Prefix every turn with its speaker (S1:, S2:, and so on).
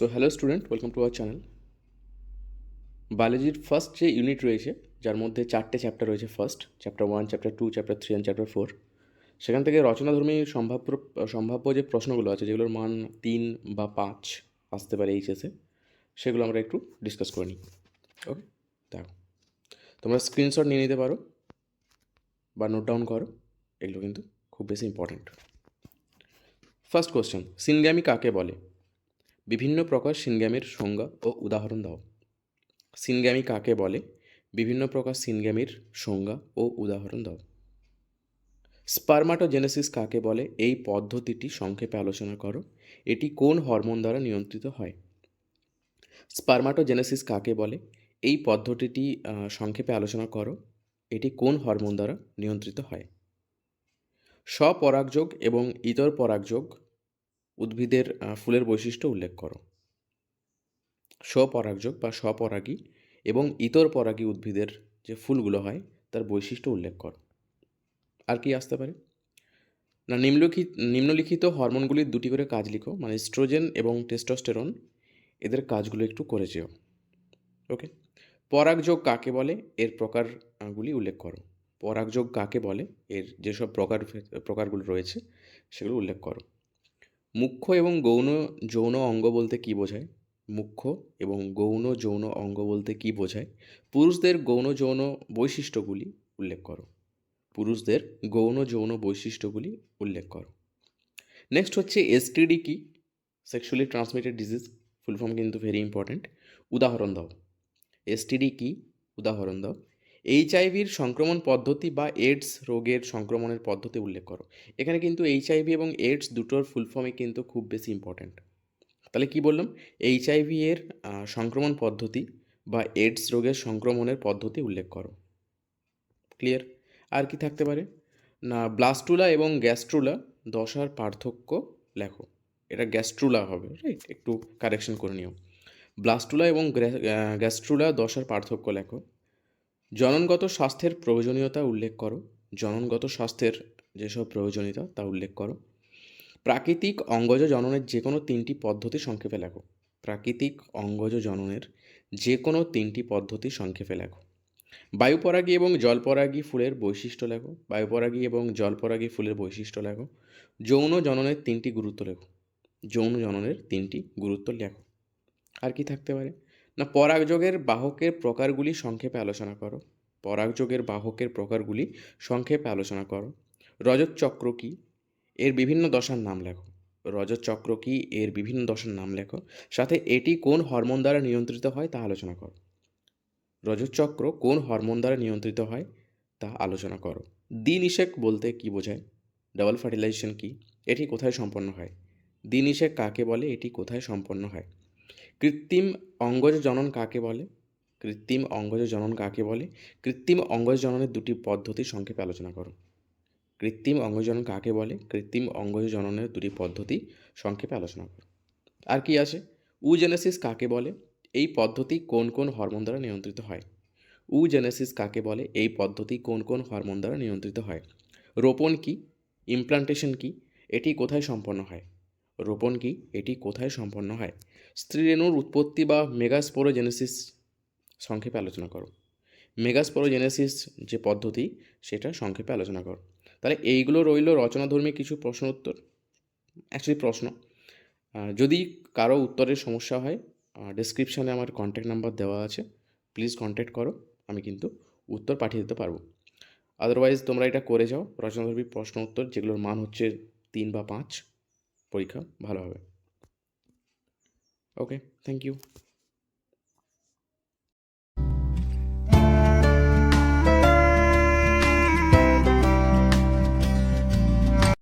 S1: So hello student, welcome to our channel. বায়োলজির first যে unit রয়েছে, যার মধ্যে 4টে চ্যাপ্টার রয়েছে, first chapter 1, chapter 2, chapter 3 and chapter 4। সেখান থেকে রচনাধর্মী সম্ভাব্য যে প্রশ্নগুলো আছে, যেগুলোর মান 3 বা 5 আসতে পারে এইচএসে, সেগুলো আমরা একটু ডিসকাস করে নিই। ওকে, দেখো, তোমরা স্ক্রিনশট নিয়ে নিতে পারো বা নোট ডাউন করো, এগুলো কিন্তু খুব বেশি ইম্পর্ট্যান্ট। ফার্স্ট কোশ্চেন, সিনগ্যামি কাকে বলে? বিভিন্ন প্রকার সিনগ্যামির সংজ্ঞা ও উদাহরণ দাও। সিনগ্যামি কাকে বলে? বিভিন্ন প্রকার সিনগ্যামির সংজ্ঞা ও উদাহরণ দাও। স্পারমাটোজেনেসিস কাকে বলে? এই পদ্ধতিটি সংক্ষেপে আলোচনা করো। এটি কোন হরমোন দ্বারা নিয়ন্ত্রিত হয়? স্পারমাটোজেনেসিস কাকে বলে? এই পদ্ধতিটি সংক্ষেপে আলোচনা করো। এটি কোন হরমোন দ্বারা নিয়ন্ত্রিত হয়? স্বপরাগযোগ এবং ইতর পরাগযোগ উদ্ভিদের ফুলের বৈশিষ্ট্য উল্লেখ করো। স্বপরাগযোগ বা স্বপরাগী এবং ইতর পরাগী উদ্ভিদের যে ফুলগুলো হয় তার বৈশিষ্ট্য উল্লেখ করো। আর কি আসতে পারে না, নিম্নলিখিত হরমোনগুলির দুটি করে কাজ লিখো, মানে এস্ট্রোজেন এবং টেস্টোস্টেরন, এদের কাজগুলো একটু করে যেও। ওকে, পরাগযোগ কাকে বলে? এর প্রকারগুলি উল্লেখ করো। পরাগযোগ কাকে বলে? এর যেসব প্রকারগুলো রয়েছে সেগুলো উল্লেখ করো। মুখ্য এবং গৌণ যৌন অঙ্গ বলতে কী বোঝায়? মুখ্য এবং গৌণ যৌন অঙ্গ বলতে কী বোঝায়? পুরুষদের গৌণ যৌন বৈশিষ্ট্যগুলি উল্লেখ করো। পুরুষদের গৌণ যৌন বৈশিষ্ট্যগুলি উল্লেখ করো। নেক্সট হচ্ছে এসটিডি কি? Sexually transmitted disease, full form কিন্তু ভেরি ইম্পর্ট্যান্ট। উদাহরণ দাও। এসটিডি কি? উদাহরণ দাও। এইচআইভির সংক্রমণ পদ্ধতি বা এইডস রোগের সংক্রমণের পদ্ধতি উল্লেখ করো। এখানে কিন্তু এইচআইভি এবং এইডস দুটোর ফুল ফর্মই কিন্তু খুব বেশি ইম্পর্ট্যান্ট। তাহলে কি বললাম? এইচআইভি এর সংক্রমণ পদ্ধতি বা এইডস রোগের সংক্রমণের পদ্ধতি উল্লেখ করো। ক্লিয়ার? আর কি থাকতে পারে না, ব্লাস্টুলা এবং গ্যাস্ট্রুলা দশার পার্থক্য লেখো। এটা গ্যাস্ট্রুলা হবে, রাইট? একটু কারেকশন করে নিও। ব্লাস্টুলা এবং গ্যাস্ট্রুলা দশার পার্থক্য লেখো। জননগত স্বাস্থ্যের প্রয়োজনীয়তা উল্লেখ করো। জননগত স্বাস্থ্যের যেসব প্রয়োজনীয়তা তা উল্লেখ করো। প্রাকৃতিক অঙ্গজ জননের যে কোনো 3টি পদ্ধতি সংক্ষেপে লেখো। প্রাকৃতিক অঙ্গজ জননের যে কোনো 3টি পদ্ধতি সংক্ষেপে লেখো। বায়ুপরাগী এবং জলপরাগী ফুলের বৈশিষ্ট্য লেখো। বায়ুপরাগী এবং জলপরাগী ফুলের বৈশিষ্ট্য লেখো। যৌন জননের 3টি গুরুত্ব লেখো। যৌন জননের 3টি গুরুত্ব লেখো। আর কি থাকতে পারে না, পরাগযোগের বাহকের প্রকারগুলি সংক্ষেপে আলোচনা করো। পরাগযোগের বাহকের প্রকারগুলি সংক্ষেপে আলোচনা করো। রজত চক্র কি? এর বিভিন্ন দশার নাম লেখো। রজত চক্র কি? এর বিভিন্ন দশার নাম লেখো। সাথে এটি কোন হরমোন দ্বারা নিয়ন্ত্রিত হয় তা আলোচনা করো। রজত চক্র কোন হরমোন দ্বারা নিয়ন্ত্রিত হয় তা আলোচনা করো। দ্বিনিষেক বলতে কি বোঝায়? ডাবল ফার্টিলাইজেশন কি? এটি কোথায় সম্পন্ন হয়? দ্বিনিষেক কাকে বলে? এটি কোথায় সম্পন্ন হয়? কৃত্রিম অঙ্গজ জনন কাকে বলে? কৃত্রিম অঙ্গজ জনন কাকে বলে? কৃত্রিম অঙ্গজ জননের দুটি পদ্ধতি সংক্ষেপে আলোচনা করো। কৃত্রিম অঙ্গজ জনন কাকে বলে? কৃত্রিম অঙ্গজ জননের দুটি পদ্ধতি সংক্ষেপে আলোচনা করো। আর কি আছে? উজেনেসিস কাকে বলে? এই পদ্ধতি কোন কোন হরমোন দ্বারা নিয়ন্ত্রিত হয়? উজেনেসিস কাকে বলে? এই পদ্ধতি কোন কোন হরমোন দ্বারা নিয়ন্ত্রিত হয়? রোপণ কি? ইমপ্লান্টেশন কি? এটি কোথায় সম্পন্ন হয়? রোপণ কি? এটি কোথায় সম্পন্ন হয়? স্ত্রীরেণুর উৎপত্তি বা মেগাস্পোরোজেনেসিস সংক্ষেপে আলোচনা করো। মেগাস্পোরোজেনেসিস যে পদ্ধতি সেটা সংক্ষেপে আলোচনা করো। তাহলে এইগুলো রইল রচনাধর্মী কিছু প্রশ্ন উত্তর, অ্যাকচুয়ালি প্রশ্ন। যদি কারো উত্তরের সমস্যা হয়, ডেসক্রিপশানে আমার কন্ট্যাক্ট নাম্বার দেওয়া আছে, প্লিজ কন্ট্যাক্ট করো, আমি কিন্তু উত্তর পাঠিয়ে দিতে পারবো। আদারওয়াইজ তোমরা এটা করে যাও, রচনাধর্মী প্রশ্ন উত্তর যেগুলোর মান হচ্ছে 3 বা 5, পরীক্ষা ভালো হবে। ওকে, থ্যাংক ইউ।